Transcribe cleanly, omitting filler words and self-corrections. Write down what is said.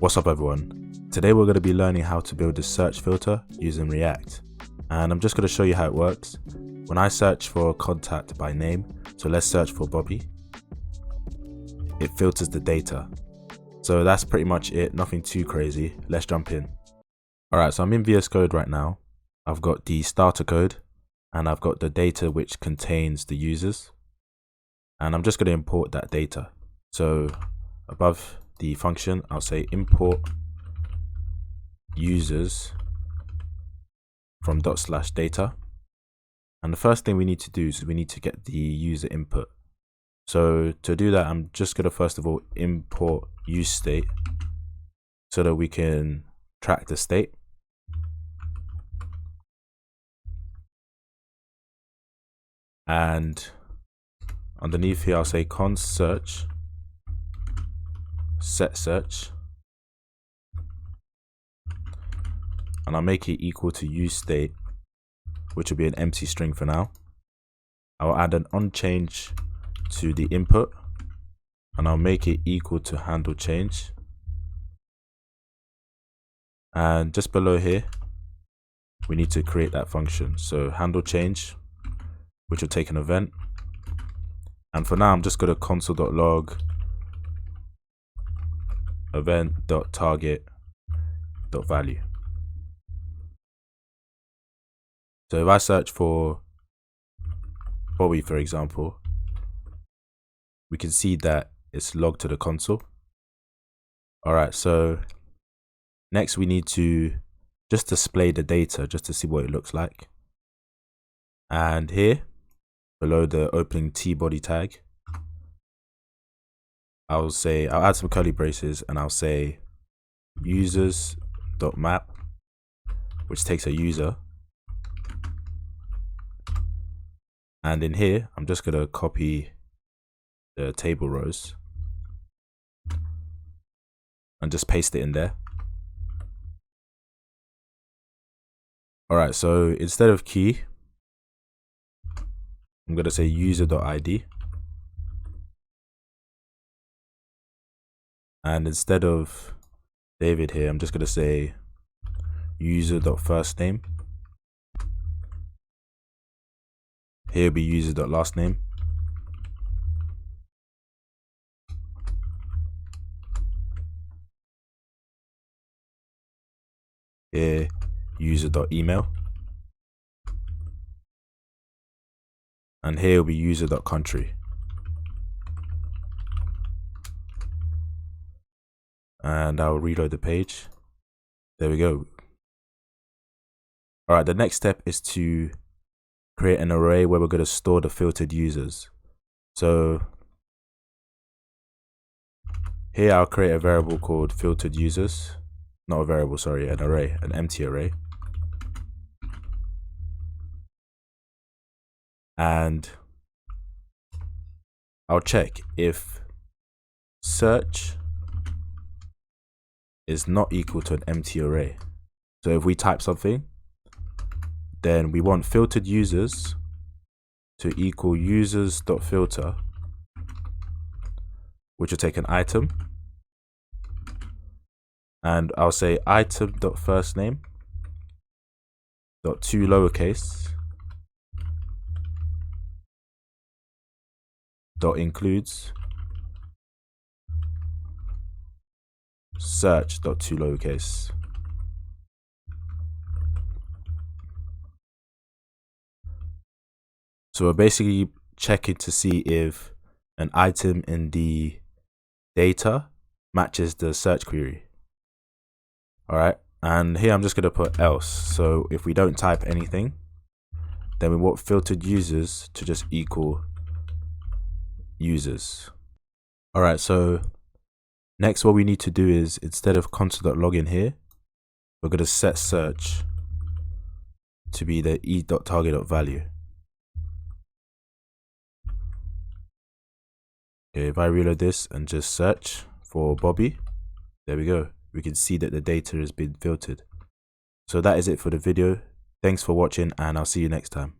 What's up everyone? Today we're going to be learning how to build a search filter using React, and I'm just going to show you how it works. When I search for a contact by name, so let's search for Bobby, it filters the data. So that's pretty much it, nothing too crazy. Let's jump in. Alright, so I'm in VS Code right now. I've got the starter code and I've got the data which contains the users, and I'm just going to import that data. So above the function, I'll say import users from /data, and the first thing we need to do is we need to get the user input. So to do that, I'm just going to first of all import useState so that we can track the state. And underneath here, I'll say const search set search, and I'll make it equal to useState, which will be an empty string for now. I'll add an onChange to the input, and I'll make it equal to handle change. And just below here, we need to create that function. So handle change, which will take an event. And for now, I'm just going to console.log event.target.value. So if I search for Bobby, for example, we can see that it's logged to the console. Alright, so next we need to just display the data just to see what it looks like. And here, below the opening T body tag, I'll add some curly braces and I'll say users.map, which takes a user. And in here, I'm just going to copy the table rows and just paste it in there. Alright, so instead of key, I'm going to say user.id. And instead of David here, I'm just going to say user.firstname. Here will be user.lastname. Here, user.email. And here will be user.country. And I'll reload the page. There we go. Alright, the next step is to create an array where we're going to store the filtered users. So here I'll create a variable called filtered users. Not a variable, sorry, an array, an empty array. And I'll check if search is not equal to an empty array. So if we type something, then we want filtered users to equal users.filter, which will take an item. And I'll say item.firstname .to lowercase .includes search.to lowercase. So we're basically checking to see if an item in the data matches the search query. Alright, and here I'm just going to put else. So if we don't type anything, then we want filtered users to just equal users. Alright, so next what we need to do is, instead of console.login here, we're going to set search to be the e.target.value. Okay, if I reload this and just search for Bobby, there we go. We can see that the data has been filtered. So that is it for the video. Thanks for watching, and I'll see you next time.